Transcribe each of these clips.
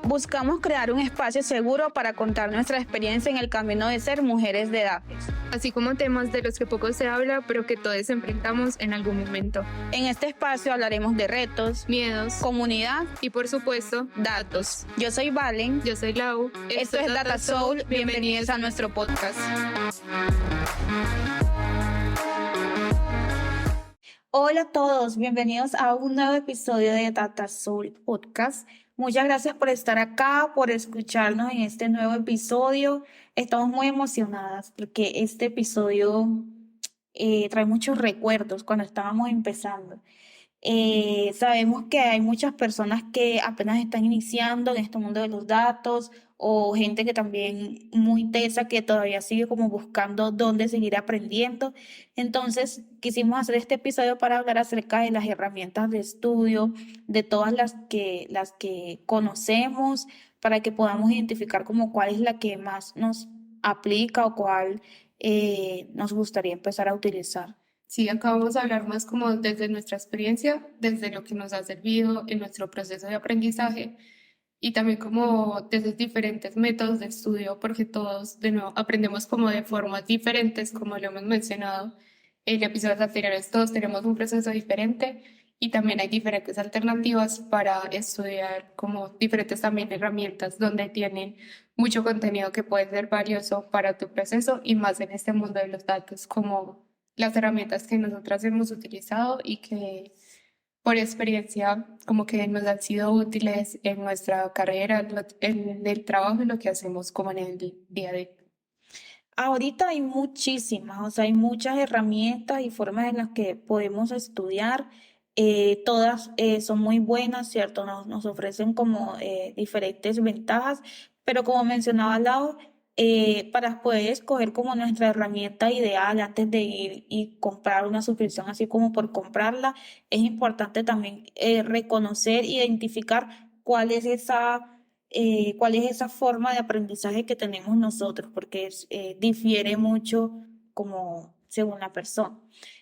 Buscamos crear un espacio seguro para contar nuestra experiencia en el camino de ser mujeres de edad. Así como temas de los que poco se habla, pero que todos enfrentamos en algún momento. En este espacio hablaremos de retos, miedos, comunidad y por supuesto, datos. Yo soy Valen. Yo soy Lau. Esto es Data Soul. Bienvenidos a nuestro podcast. Hola a todos, bienvenidos a un nuevo episodio de Data Soul Podcast. Muchas gracias por estar acá, por escucharnos en este nuevo episodio. Estamos muy emocionadas porque este episodio trae muchos recuerdos cuando estábamos empezando. Sabemos que hay muchas personas que apenas están iniciando en este mundo de los datos o gente que también muy tesa que todavía sigue como buscando dónde seguir aprendiendo. Entonces quisimos hacer este episodio para hablar acerca de las herramientas de estudio, de todas las que conocemos, para que podamos identificar como cuál es la que más nos aplica o cuál nos gustaría empezar a utilizar. Sí, acá vamos a hablar más como desde nuestra experiencia, desde lo que nos ha servido en nuestro proceso de aprendizaje y también como desde diferentes métodos de estudio, porque todos, de nuevo, aprendemos como de formas diferentes, como lo hemos mencionado en episodios anteriores, todos tenemos un proceso diferente y también hay diferentes alternativas para estudiar, como diferentes también herramientas donde tienen mucho contenido que puede ser valioso para tu proceso y más en este mundo de los datos, como las herramientas que nosotras hemos utilizado y que por experiencia como que nos han sido útiles en nuestra carrera, en el trabajo y lo que hacemos como en el día a día. Ahorita hay muchísimas, o sea, hay muchas herramientas y formas en las que podemos estudiar. Todas son muy buenas, ¿cierto? Nos ofrecen como diferentes ventajas, pero como mencionaba Lau, para poder escoger como nuestra herramienta ideal antes de ir y comprar una suscripción, así como por comprarla, es importante también reconocer, identificar cuál es esa forma de aprendizaje que tenemos nosotros, porque difiere mucho como según la persona.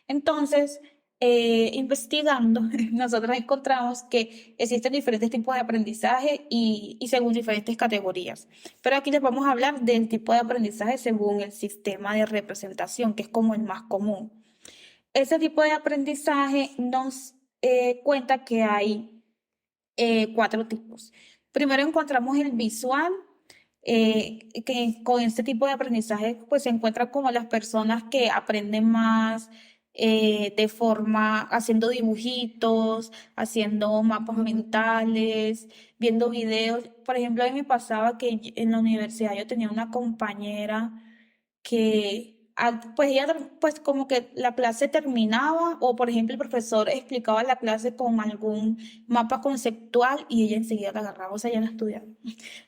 Entonces, investigando, nosotros encontramos que existen diferentes tipos de aprendizaje y según diferentes categorías. Pero aquí les vamos a hablar del tipo de aprendizaje según el sistema de representación, que es como el más común. Ese tipo de aprendizaje nos cuenta que hay cuatro tipos. Primero encontramos el visual, que con este tipo de aprendizaje pues se encuentra como las personas que aprenden más de forma, haciendo dibujitos, haciendo mapas mentales, viendo videos. Por ejemplo, a mí me pasaba que en la universidad yo tenía una compañera que pues ella pues como que la clase terminaba o por ejemplo el profesor explicaba la clase con algún mapa conceptual y ella enseguida la agarraba, o sea, ella no estudiaba.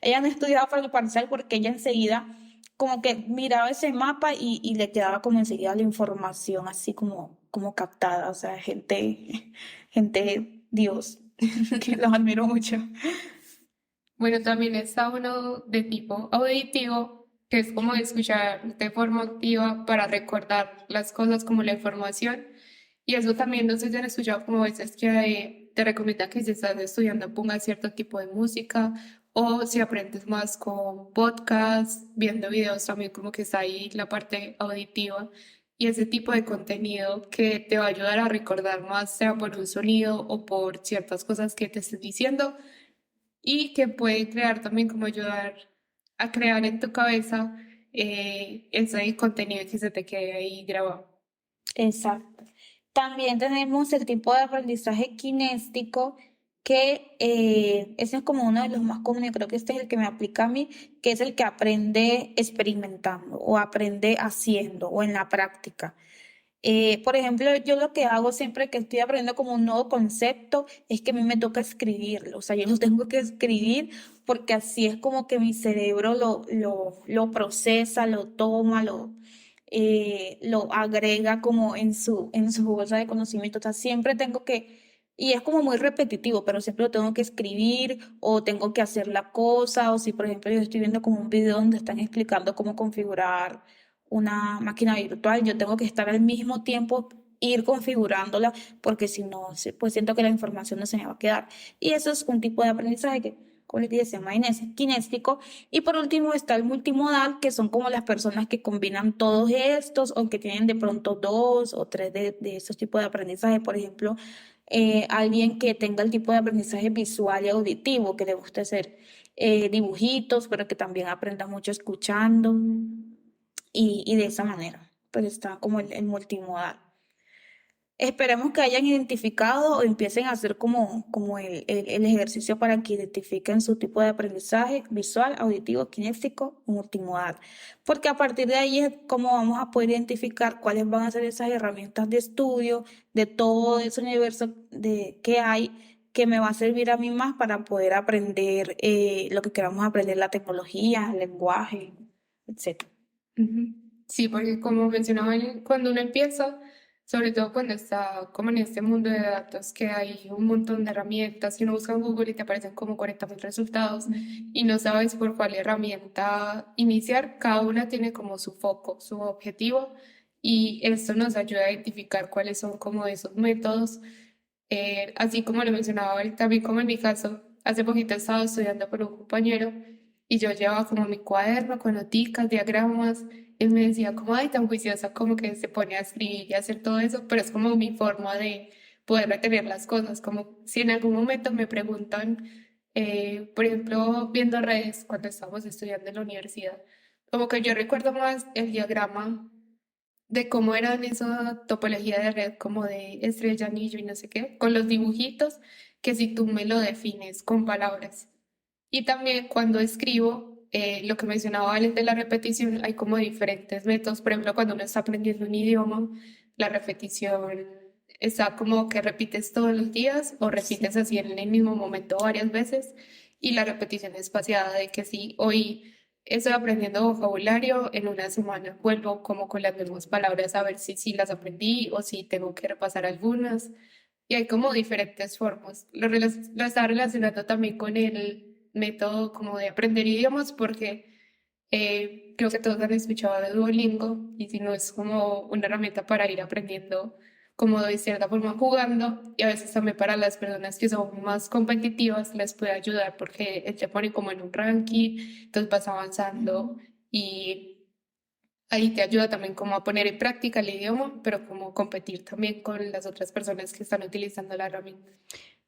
Ella no estudiaba para el parcial porque ella enseguida como que miraba ese mapa y le quedaba como enseguida la información así como captada, o sea, gente Dios, que los admiro mucho. Bueno, también está uno de tipo auditivo, que es como escuchar de forma activa para recordar las cosas como la información. Y eso también no sé si han escuchado como veces que te recomienda que si estás estudiando pongas cierto tipo de música o si aprendes más con podcasts, viendo videos también como que está ahí la parte auditiva y ese tipo de contenido que te va a ayudar a recordar más, sea por un sonido o por ciertas cosas que te estén diciendo y que puede crear también como ayudar a crear en tu cabeza ese contenido que se te quede ahí grabado. Exacto. También tenemos el tipo de aprendizaje kinéstico, que ese es como uno de los más comunes, creo que este es el que me aplica a mí, que es el que aprende experimentando o aprende haciendo o en la práctica. Por ejemplo, yo lo que hago siempre que estoy aprendiendo como un nuevo concepto es que a mí me toca escribirlo, o sea, yo lo tengo que escribir porque así es como que mi cerebro lo procesa, lo toma, lo agrega como en su bolsa de conocimiento. O sea, siempre tengo que, y es como muy repetitivo, pero siempre lo tengo que escribir o tengo que hacer la cosa, o si por ejemplo yo estoy viendo como un video donde están explicando cómo configurar una máquina virtual, yo tengo que estar al mismo tiempo ir configurándola porque si no, pues siento que la información no se me va a quedar. Y eso es un tipo de aprendizaje que como les dije, se llama kinésico. Y por último está el multimodal, que son como las personas que combinan todos estos o que tienen de pronto dos o tres de estos tipos de aprendizaje. Por ejemplo, alguien que tenga el tipo de aprendizaje visual y auditivo, que le guste hacer dibujitos, pero que también aprenda mucho escuchando y de esa manera, pues está como el multimodal. Esperemos que hayan identificado o empiecen a hacer como el ejercicio para que identifiquen su tipo de aprendizaje visual, auditivo, kinésico o multimodal. Porque a partir de ahí es como vamos a poder identificar cuáles van a ser esas herramientas de estudio de todo ese universo que hay que me va a servir a mí más para poder aprender lo que queramos aprender, la tecnología, el lenguaje, etcétera. Ujú. Sí, porque como mencionaba, cuando uno empieza, sobre todo cuando está como en este mundo de datos, que hay un montón de herramientas y uno busca en Google y te aparecen como 40.000 resultados y no sabes por cuál herramienta iniciar, cada una tiene como su foco, su objetivo y esto nos ayuda a identificar cuáles son como esos métodos. Así como lo mencionaba ahorita, también como en mi caso, hace poquito estaba estudiando con un compañero y yo llevaba como mi cuaderno con noticas, diagramas, y él me decía como, ay, tan juiciosa, como que se pone a escribir y a hacer todo eso, pero es como mi forma de poder retener las cosas, como si en algún momento me preguntan, por ejemplo, viendo redes cuando estábamos estudiando en la universidad, como que yo recuerdo más el diagrama de cómo eran esa topología de red, como de estrella, anillo y no sé qué, con los dibujitos, que si tú me lo defines con palabras. Y también cuando escribo, lo que mencionaba Alex de la repetición, hay como diferentes métodos. Por ejemplo, cuando uno está aprendiendo un idioma, la repetición está como que repites todos los días o repites Sí. así en el mismo momento varias veces. Y la repetición espaciada de que si hoy estoy aprendiendo vocabulario, en una semana vuelvo como con las mismas palabras a ver si las aprendí o si tengo que repasar algunas. Y hay como diferentes formas. Lo estaba relacionando también con el método como de aprender idiomas porque creo que todos han escuchado de Duolingo y si no es como una herramienta para ir aprendiendo como de cierta forma jugando y a veces también para las personas que son más competitivas les puede ayudar porque él te pone como en un ranking, entonces vas avanzando y ahí te ayuda también como a poner en práctica el idioma, pero como competir también con las otras personas que están utilizando la herramienta.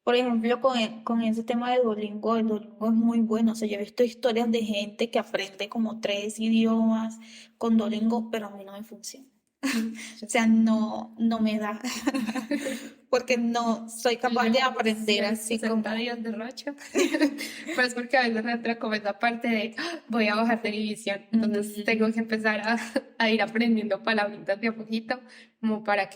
Por ejemplo, con ese tema de Duolingo, el Duolingo es muy bueno. O sea, yo he visto historias de gente que aprende como tres idiomas con Duolingo, pero a mí no me funciona. O Yo sea, sé. no me da, porque no soy capaz de aprender Los así 60 como... días de racha, pero es porque a veces me entra como esa parte de "Ah, voy a bajar de división, entonces tengo que empezar a ir aprendiendo palabritas de a poquito, como para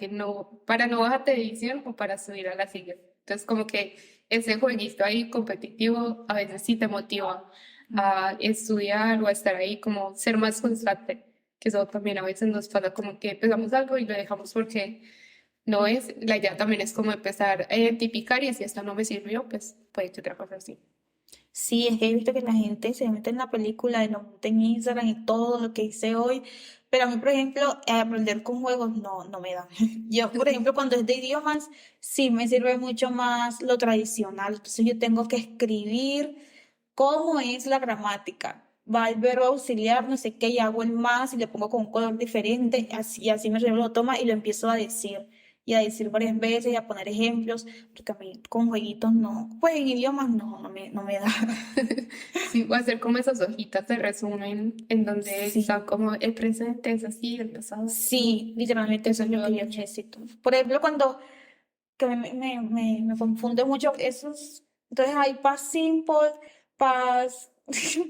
no bajar de división o para subir a la siguiente. Entonces como que ese jueguito ahí competitivo a veces sí te motiva a estudiar o a estar ahí, como ser más constante, que eso también a veces nos pasa como que empezamos algo y lo dejamos porque no es, la idea también es como empezar a identificar y si esto no me sirvió, pues puede que otra cosa sí. Sí, es que he visto que la gente se mete en la película y lo monta en Instagram y todo lo que hice hoy, pero a mí, por ejemplo, aprender con juegos no me da. Yo, por ejemplo, cuando es de idiomas, sí me sirve mucho más lo tradicional. Entonces yo tengo que escribir cómo es la gramática. Va el verbo auxiliar, no sé qué, y hago el más y le pongo con un color diferente, así me lo toma y lo empiezo a decir. Y a decir varias veces y a poner ejemplos, porque a mí con jueguitos no, pues en idiomas no me da. Sí, voy a hacer como esas hojitas de resumen en donde Sí, está como el presente es así, el pasado es así. sí, literalmente eso Eso es lo ayuda que yo mucho. necesito. Por ejemplo, cuando que me confunde mucho esos, entonces hay past simple, past,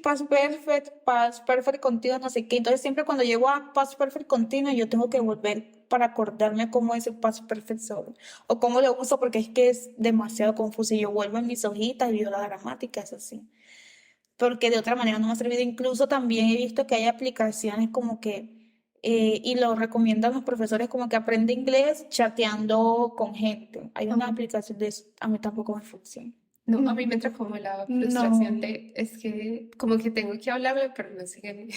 past perfect, past perfect continuo, no sé qué. Entonces siempre cuando llego a past perfect continuo yo tengo que volver para acordarme cómo es el past perfect solo o cómo lo uso porque es que es demasiado confuso y yo vuelvo en mis hojitas y veo la gramática, es así porque de otra manera no me ha servido. Incluso también he visto que hay aplicaciones como que, y lo recomiendan los profesores, como que aprende inglés chateando con gente. Hay una Ajá. aplicación de eso, a mí tampoco me funciona. No, a mí me entra como la frustración No, de, es que como que tengo que hablarle, pero no sé qué.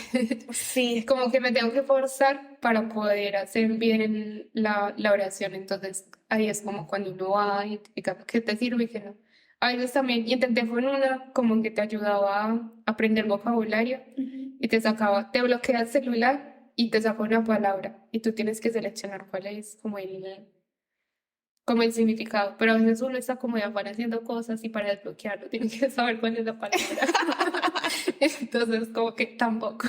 sí, Como que me tengo que forzar para poder hacer bien la oración. Entonces ahí es como cuando uno va identificando qué te sirve y qué no. A veces también intenté con una como que te ayudaba a aprender vocabulario Ujú. y te sacaba, te bloquea el celular y te saca una palabra y tú tienes que seleccionar cuál es como el significado. Pero a veces uno está como de afán haciendo cosas y para desbloquearlo tiene que saber cuál es la palabra. Entonces como que tampoco.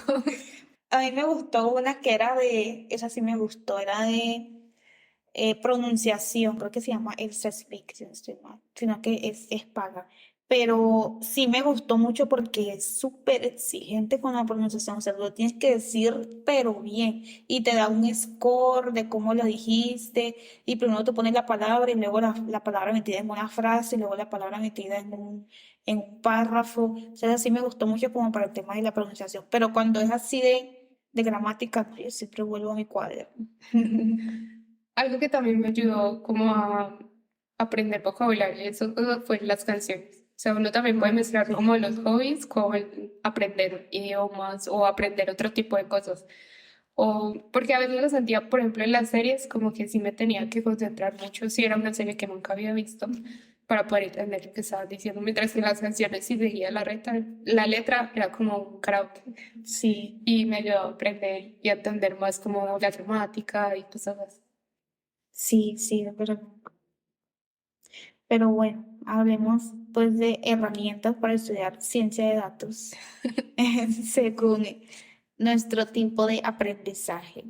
A mí me gustó una que era esa sí me gustó, era de pronunciación, creo que se llama el Speak, si no estoy mal, sino que es paga. Pero sí me gustó mucho porque es súper exigente con la pronunciación, o sea, lo tienes que decir pero bien y te da un score de cómo lo dijiste y primero te pones la palabra y luego la palabra metida en una frase y luego la palabra metida en un párrafo. O sea, sí me gustó mucho como para el tema de la pronunciación, pero cuando es así de gramática, no, yo siempre vuelvo a mi cuaderno. Algo que también me ayudó como a aprender vocabulario, eso fue las canciones. O sea, uno también puede mezclar como los hobbies con aprender idiomas o aprender otro tipo de cosas. O porque a veces lo sentía, por ejemplo, en las series, como que sí me tenía que concentrar mucho si era una serie que nunca había visto para poder entender lo que estaban diciendo, mientras que en las canciones si seguía la letra era como un karaoke Sí, y me ayudó a aprender y a entender más como la gramática y cosas así. sí, sí, pero bueno, hablemos pues de herramientas para estudiar ciencia de datos según nuestro tipo de aprendizaje.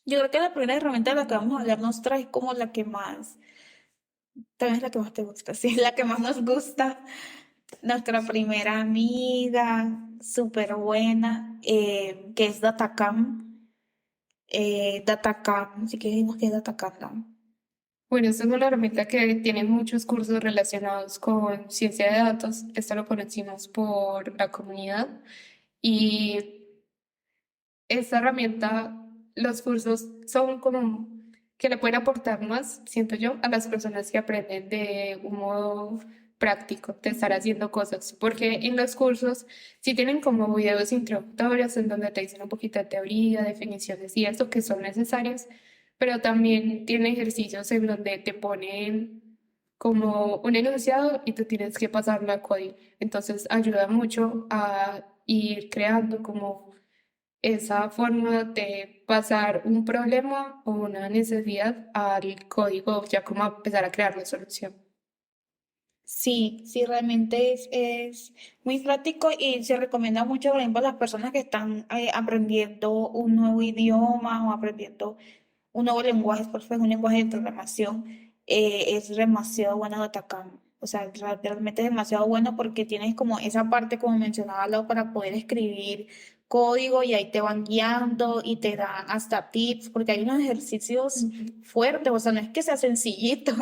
Yo creo que la primera herramienta de la que vamos a hablar nos trae como la que más, tal vez la que más te gusta, sí, la que más nos gusta, nuestra primera amiga, súper buena, que es Datacam. Datacam, si quieres decirnos qué es Datacam, ¿no? Bueno, esta es una herramienta que tiene muchos cursos relacionados con ciencia de datos. Esto lo conocimos por la comunidad y esta herramienta, los cursos son como que le pueden aportar más, siento yo, a las personas que aprenden de un modo práctico, de estar haciendo cosas, porque en los cursos sí tienen como videos introductorios en donde te dicen un poquito de teoría, definiciones y eso que son necesarios, pero también tiene ejercicios en donde te ponen como un enunciado y tú tienes que pasarlo a código. Entonces ayuda mucho a ir creando como esa forma de pasar un problema o una necesidad al código, ya como a empezar a crear la solución. Sí, sí, realmente es muy práctico y se recomienda mucho, por ejemplo, a las personas que están aprendiendo un nuevo idioma o aprendiendo un nuevo lenguaje, por ejemplo, un lenguaje de programación, es demasiado bueno de atacar. O sea, realmente es demasiado bueno porque tienes como esa parte, como mencionaba Lau, para poder escribir código y ahí te van guiando y te dan hasta tips, porque hay unos ejercicios Ujú. fuertes, o sea, no es que sea sencillito,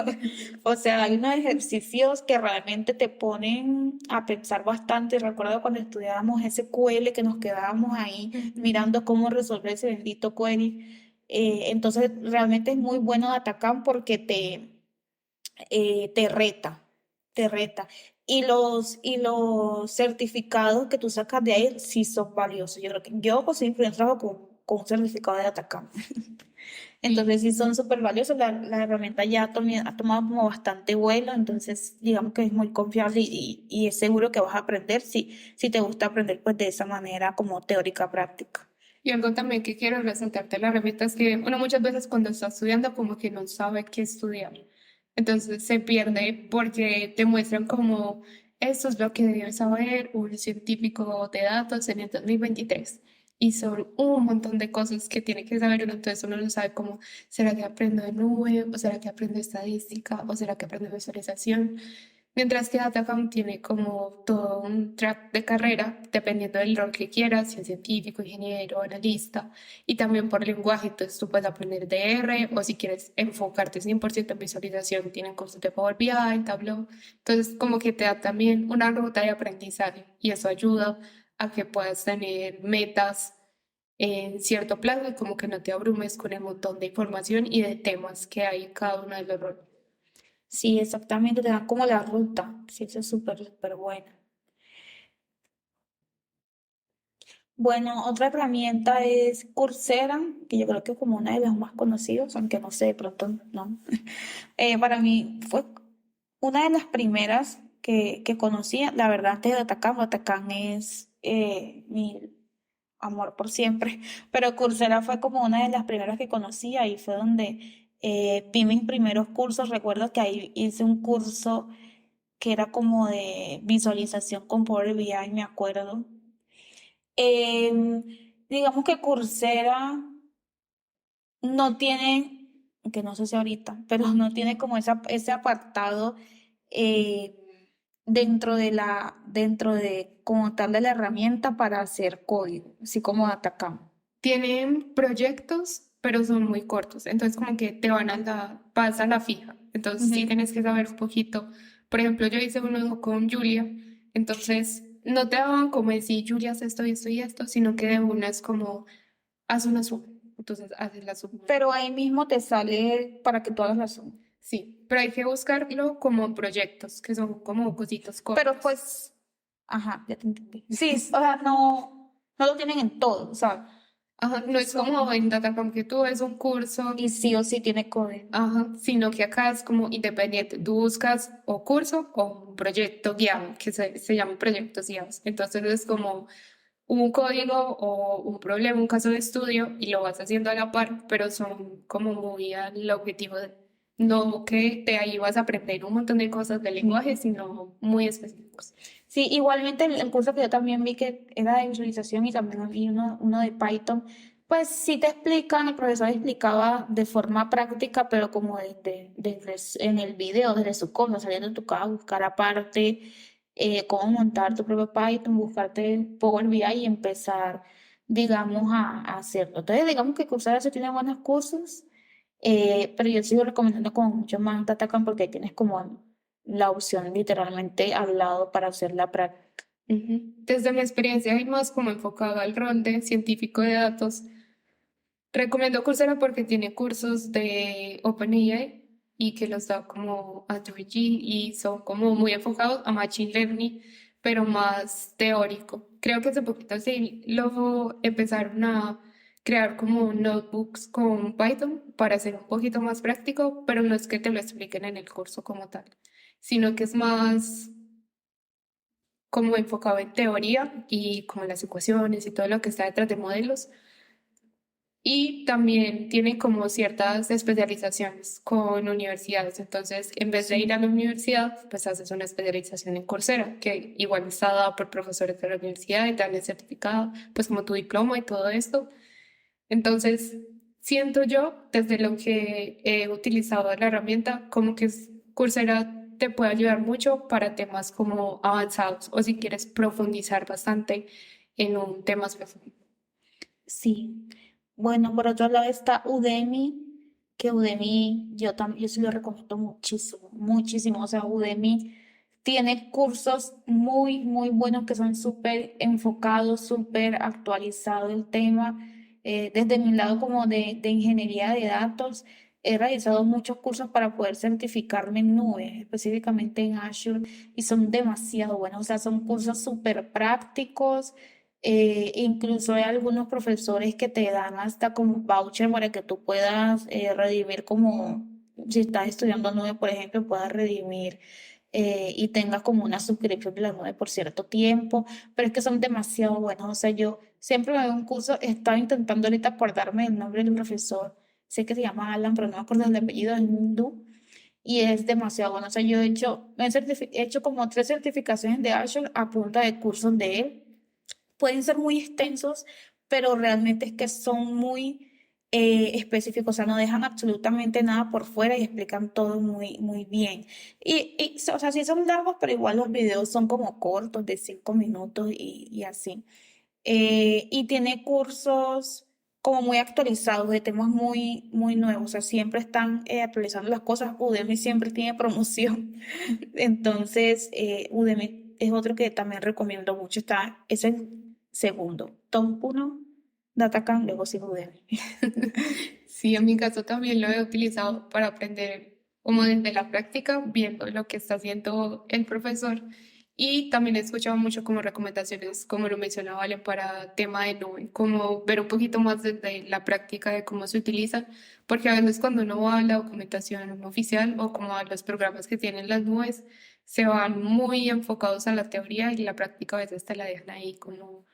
o sea, hay unos ejercicios que realmente te ponen a pensar bastante. Recuerdo cuando estudiábamos SQL que nos quedábamos ahí Ujú. mirando cómo resolver ese bendito query. Entonces, realmente es muy bueno de atacar porque te reta, te reta. Y los certificados que tú sacas de ahí sí son valiosos. Yo creo que yo conseguí mi primer trabajo con un certificado de Atacama. Entonces Sí. sí son súper valiosos. La herramienta ya ha tomado como bastante vuelo, entonces digamos que es muy confiable y es seguro que vas a aprender si te gusta aprender pues de esa manera como teórica práctica. Y algo también que quiero resaltarte de la herramienta es que uno muchas veces cuando está estudiando como que no sabe qué estudiar. Entonces se pierde porque te muestran como esto es lo que debes saber un científico de datos en el 2023. Y son un montón de cosas que tiene que saber uno, entonces uno no sabe cómo, ¿será que aprendo de nube? ¿O será que aprendo estadística? ¿O será que aprendo visualización? Mientras que Datacom tiene como todo un track de carrera, dependiendo del rol que quieras, si es científico, ingeniero, analista, y también por lenguaje, entonces tú puedes aprender de R, o si quieres enfocarte 100% en visualización, tienen cursos de Power BI, Tableau, entonces como que te da también una ruta de aprendizaje, y eso ayuda a que puedas tener metas en cierto plazo y como que no te abrumes con el montón de información y de temas que hay en cada uno de los roles. Sí, exactamente, te dan como la ruta. Sí, eso es súper, súper bueno. Bueno, otra herramienta es Coursera, que yo creo que es como una de las más conocidas, aunque no sé, de pronto no. Para mí fue Una de las primeras que conocí, la verdad, antes de Atacán es mi amor por siempre, pero Coursera fue como una de las primeras que conocí, ahí fue donde vi mis primeros cursos, recuerdo que ahí hice un curso que era como de visualización con Power BI, me acuerdo. Em, digamos que Coursera no tiene, que no sé si ahorita, pero no tiene como ese apartado eh, dentro de como tal de la herramienta para hacer código, así como Atacama. Tienen proyectos, pero son muy cortos, entonces como que te van a vas a la fija, entonces sí Ujú. tienes que saber un poquito. Por ejemplo, yo hice uno con Julia, entonces no te daban como decir, Julia, haz esto y esto y esto, sino que de una es como, haz una suma, entonces haces la suma. Pero ahí mismo te sale para que tú hagas la suma. Sí, pero hay que buscarlo como proyectos, que son como cositos Pero cortos. pues, ajá, ya te entendí. Sí, o sea, no lo tienen en todo, o sea, Ajá, no es como en Datacom que tú ves un curso, y sí o sí tiene código. ajá, sino que acá es como independiente. Tú buscas o curso o un proyecto guiado, que se llaman proyectos guiados. Entonces es como un código o un problema, un caso de estudio y lo vas haciendo a la par, pero son como muy al objetivo de no que de ahí vas a aprender un montón de cosas del lenguaje, sino muy específicos. Sí, igualmente el curso que yo también vi que era de visualización y también vi uno de Python, pues sí te explican, el profesor explicaba de forma práctica, pero como en el video, desde su cosa, saliendo de tu casa, buscar aparte cómo montar tu propio Python, buscarte Power BI y empezar, digamos, a hacerlo. Entonces, digamos que Coursera sí tiene buenos cursos, pero yo sigo recomendando como mucho más Datacamp porque ahí tienes como la opción literalmente al lado para hacer la práctica. Ujú. Desde mi experiencia y más como enfocado al rol de científico de datos, recomiendo Coursera porque tiene cursos de OpenAI y que los da como a Georgie y son como muy enfocados a Machine Learning, pero más teórico. Creo que hace poquito sí lo empezaron a crear como notebooks con Python para hacer un poquito más práctico, pero no es que te lo expliquen en el curso como tal, sino que es más como enfocado en teoría y como las ecuaciones y todo lo que está detrás de modelos. Y también tiene como ciertas especializaciones con universidades. Entonces, en vez de ir a la universidad, pues haces una especialización en Coursera, que igual está dada por profesores de la universidad y te dan el certificado, pues como tu diploma y todo esto. Entonces, siento yo, desde lo que he utilizado la herramienta, como que Coursera te puede ayudar mucho para temas como avanzados o si quieres profundizar bastante en un tema específico. Sí. Bueno, por otro lado está Udemy, que Udemy yo sí lo recomiendo muchísimo, muchísimo. O sea, Udemy tiene cursos muy buenos que son súper enfocados, súper actualizados el tema. Desde mi lado como de ingeniería de datos, he realizado muchos cursos para poder certificarme en nube, específicamente en Azure, y son demasiado buenos. O sea, son cursos súper prácticos. Incluso hay algunos profesores que te dan hasta como voucher para que tú puedas redimir como, si estás estudiando nube, por ejemplo, puedas redimir y tengas como una suscripción de la nube por cierto tiempo, pero es que son demasiado buenos. O sea, yo siempre me veo un curso, estaba intentando ahorita acordarme el nombre del profesor, sé que se llama Alan, pero no me acuerdo el apellido, es hindú. Y es demasiado bueno. O sea, yo he hecho como 3 certificaciones de Azure a punta de cursos de él. Pueden ser muy extensos, pero realmente es que son muy específicos, o sea, no dejan absolutamente nada por fuera y explican todo muy bien. O sea, sí son largos, pero igual los videos son como cortos, de 5 minutos y así. Y tiene cursos como muy actualizados, de temas muy nuevos, o sea, siempre están actualizando las cosas. Udemy siempre tiene promoción. Entonces, Udemy es otro que también recomiendo mucho. Es el segundo. Top 1, Datacam, luego sigue Udemy. Sí, en mi caso también lo he utilizado para aprender como desde la práctica, viendo lo que está haciendo el profesor Y también he escuchado mucho como recomendaciones, como lo mencionaba Vale, para tema de nube, como ver un poquito más desde la práctica de cómo se utiliza, porque a veces cuando uno va a la documentación oficial o como a los programas que tienen las nubes, se van muy enfocados a la teoría y la práctica a veces te la dejan ahí como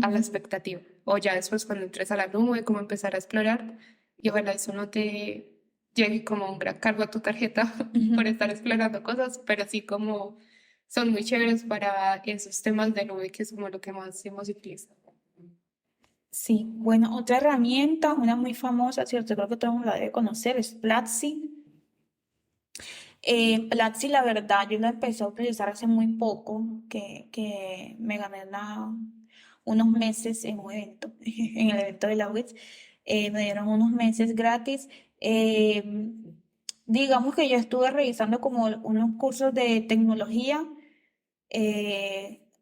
a la Ujú. expectativa. O ya después cuando entres a la nube, como empezar a explorar y ojalá eso no te llegue como un gran cargo a tu tarjeta por Ujú. estar explorando cosas, pero sí como son muy chéveres para esos temas de nube que es como lo que más hemos utilizado. Sí, bueno, otra herramienta, una muy famosa, ¿cierto? Creo que todo el mundo la debe conocer, es Platzi. Platzi, la verdad, yo la empecé a utilizar hace muy poco, que me gané unos meses en un evento, en el evento de la WITS, me dieron unos meses gratis. Eh, digamos que yo estuve revisando como unos cursos de tecnología,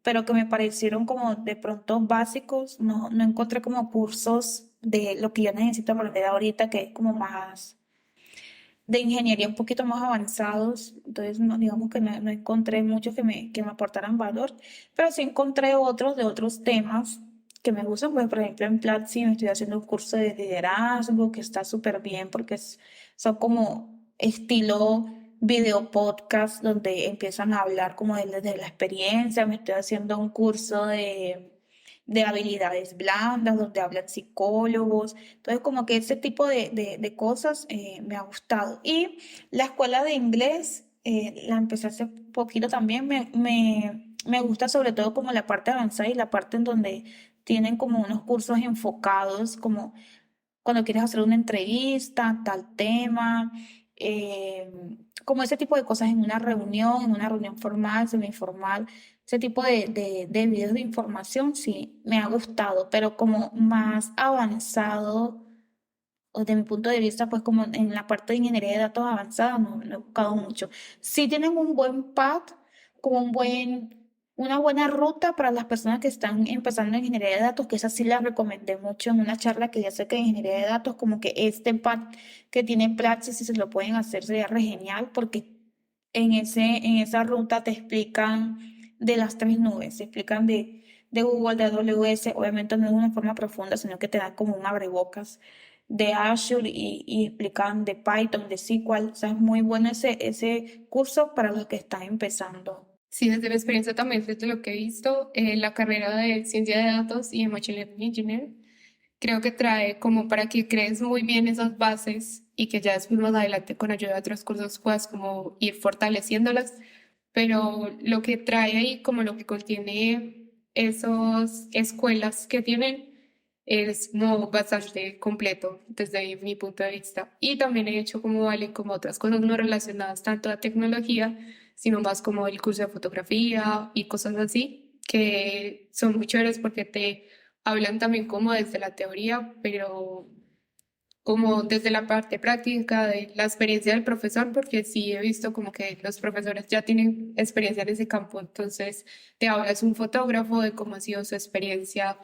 pero que me parecieron como de pronto básicos, no encontré como cursos de lo que yo necesito aprender ahorita, que es como más de ingeniería un poquito más avanzados, entonces digamos que no encontré muchos que me aportaran valor, pero sí encontré otros de otros temas que me gustan, pues por ejemplo en Platzi me estoy haciendo un curso de liderazgo que está súper bien porque son como estilo video podcast donde empiezan a hablar como de la experiencia, me estoy haciendo un curso de habilidades blandas donde hablan psicólogos, entonces, como que ese tipo de cosas me ha gustado. Y la escuela de inglés la empecé hace poquito también. Me gusta sobre todo como la parte avanzada y la parte en donde tienen como unos cursos enfocados, como cuando quieres hacer una entrevista, tal tema, eh, como ese tipo de cosas en una reunión formal, semi-informal, ese tipo de videos de información, sí, me ha gustado, pero como más avanzado o de mi punto de vista, pues como en la parte de ingeniería de datos avanzada no he buscado mucho. Sí tienen un buen path, como una buena ruta para las personas que están empezando en ingeniería de datos, que esa sí la recomendé mucho en una charla que ya sé que en ingeniería de datos, como que este path que tiene Praxis, si se lo pueden hacer, sería re genial, porque en esa ruta te explican de las tres nubes, te explican de Google, de AWS, obviamente no de una forma profunda, sino que te dan como un abrebocas de Azure y explican de Python, de SQL. O sea, es muy bueno ese curso para los que están empezando. Sí, desde la experiencia también, desde lo que he visto, la carrera de ciencia de datos y de Machine Learning Engineer, creo que trae como para que crees muy bien esas bases y que ya después más adelante con ayuda de otros cursos puedas como ir fortaleciéndolas, pero lo que trae ahí como lo que contiene esas escuelas que tienen es como bastante completo desde mi punto de vista. Y también he hecho como vale como otras cosas no relacionadas tanto a tecnología, sino más como el curso de fotografía y cosas así, que son muy chéveres porque te hablan también como desde la teoría, pero como desde la parte práctica de la experiencia del profesor, porque sí he visto como que los profesores ya tienen experiencia en ese campo, entonces te hablas un fotógrafo de cómo ha sido su experiencia,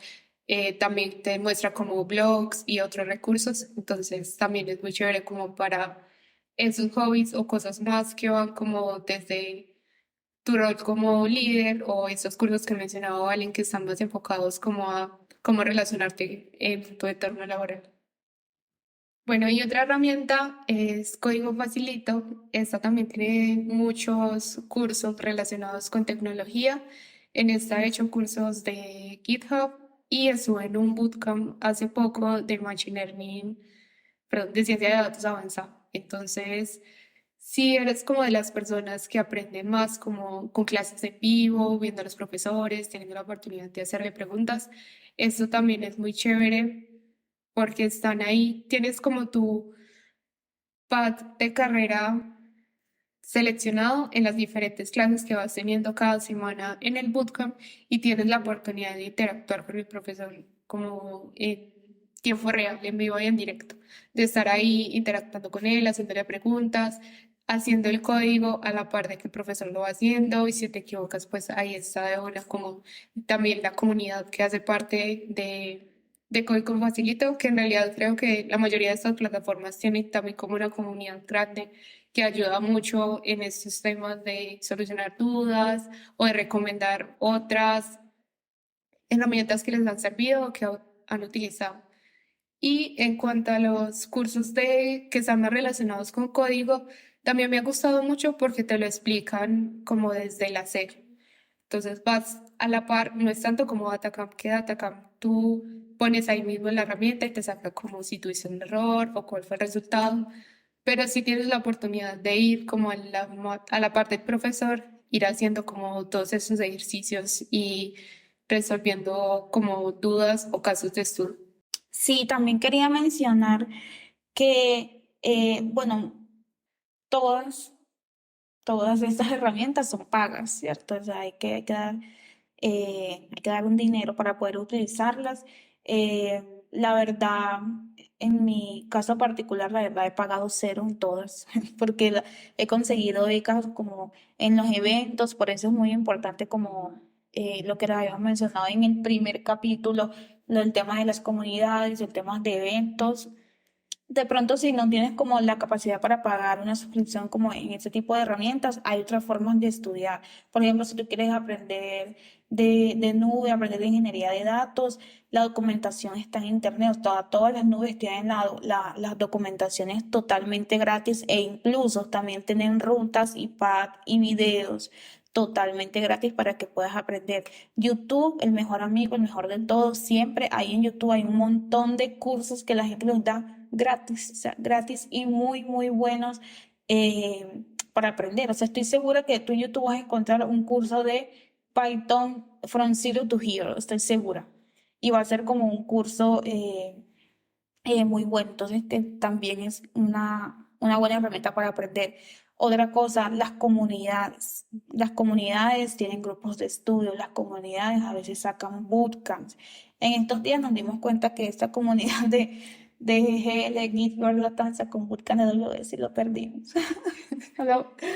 también te muestra como blogs y otros recursos, entonces también es muy chévere como para esos hobbies o cosas más que van como desde tu rol como líder o esos cursos que mencionaba Valen que están más enfocados como a cómo relacionarte en tu entorno laboral. Bueno, y otra herramienta es Código Facilito. Esta también tiene muchos cursos relacionados con tecnología. En esta he hecho cursos de GitHub y estuve en un bootcamp hace poco de Machine Learning, perdón, de ciencia de datos avanzada. Entonces, si eres como de las personas que aprenden más como con clases en vivo, viendo a los profesores, teniendo la oportunidad de hacerle preguntas, esto también es muy chévere porque están ahí, tienes como tu path de carrera seleccionado en las diferentes clases que vas teniendo cada semana en el bootcamp y tienes la oportunidad de interactuar con el profesor como en tiempo real, en vivo y en directo, de estar ahí interactuando con él, haciéndole preguntas, haciendo el código a la par de que el profesor lo va haciendo y si te equivocas, pues ahí está de una como también la comunidad que hace parte de Código Facilito, que en realidad creo que la mayoría de estas plataformas tienen también como una comunidad grande que ayuda mucho en estos temas de solucionar dudas o de recomendar otras herramientas que les han servido o que han utilizado. Y en cuanto a los cursos que están más relacionados con código, también me ha gustado mucho porque te lo explican como desde la cero. Entonces vas a la par, no es tanto como Datacamp que Datacamp, tú pones ahí mismo la herramienta y te saca como si tuviste un error o cuál fue el resultado, pero si tienes la oportunidad de ir como a la parte del profesor, ir haciendo como todos esos ejercicios y resolviendo como dudas o casos de estudio. Sí, también quería mencionar que, bueno, todas, todas estas herramientas son pagas, ¿cierto? O sea, hay que dar un dinero para poder utilizarlas. La verdad, en mi caso particular, la verdad, he pagado cero en todas, porque he conseguido becas como en los eventos, por eso es muy importante como lo que les habíamos mencionado en el primer capítulo, el tema de las comunidades, el tema de eventos. De pronto, si no tienes como la capacidad para pagar una suscripción como en ese tipo de herramientas, hay otras formas de estudiar. Por ejemplo, si tú quieres aprender de nube, aprender de ingeniería de datos, la documentación está en internet. Todas las nubes tienen las documentaciones totalmente gratis e incluso también tienen rutas y path y videos totalmente gratis para que puedas aprender. YouTube, el mejor amigo, el mejor de todos, siempre ahí en YouTube hay un montón de cursos que la gente los da gratis, o sea, gratis y muy, muy buenos para aprender. O sea, estoy segura que tú en YouTube vas a encontrar un curso de Python from zero to hero, estoy segura. Y va a ser como un curso muy bueno. Entonces, que también es una buena herramienta para aprender. Otra cosa, las comunidades. Las comunidades tienen grupos de estudio, las comunidades a veces sacan bootcamps. En estos días nos dimos cuenta que esta comunidad de GL, Git, Gorilla, sacó un bootcamp de AWS y lo perdimos.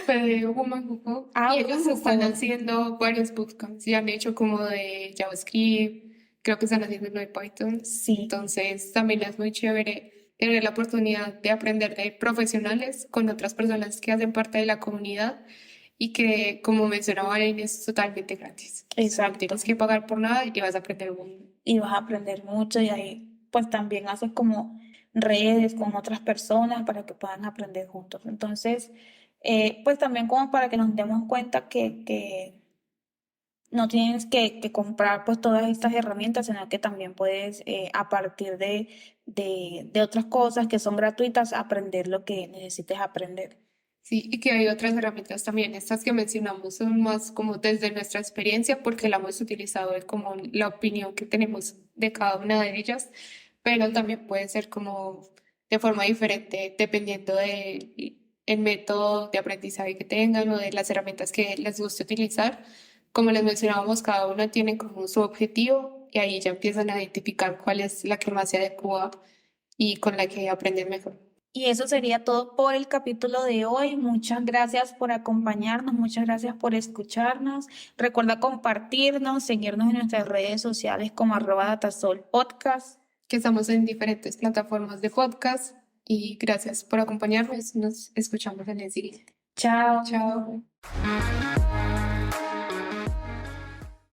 Fue Woman Who Code, Ah, y ellos bueno, están haciendo varios bootcamps y han hecho como de JavaScript, creo que están haciendo uno de Python. sí, Entonces también es muy chévere tener la oportunidad de aprender de profesionales con otras personas que hacen parte de la comunidad y que, como mencionaba Valen, es totalmente gratis. O sea, no exacto. tienes que pagar por nada y vas a aprender un montón. Y vas a aprender mucho y ahí pues también haces como redes con otras personas para que puedan aprender juntos. Entonces, pues también como para que nos demos cuenta que no tienes que comprar pues todas estas herramientas, sino que también puedes a partir de otras cosas que son gratuitas aprender lo que necesites aprender. Sí, y que hay otras herramientas también. Estas que mencionamos son más como desde nuestra experiencia porque la hemos utilizado es como la opinión que tenemos de cada una de ellas, pero también puede ser como de forma diferente dependiendo del el método de aprendizaje que tengan o de las herramientas que les guste utilizar. Como les mencionábamos, cada una tiene como su objetivo y ahí ya empiezan a identificar cuál es la que más se adecua y con la que aprenden mejor. Y eso sería todo por el capítulo de hoy. Muchas gracias por acompañarnos, muchas gracias por escucharnos. Recuerda compartirnos, seguirnos en nuestras redes sociales como @datasolpodcast. Que estamos en diferentes plataformas de podcast y gracias por acompañarnos. Nos escuchamos en el siguiente. Chao. Chao.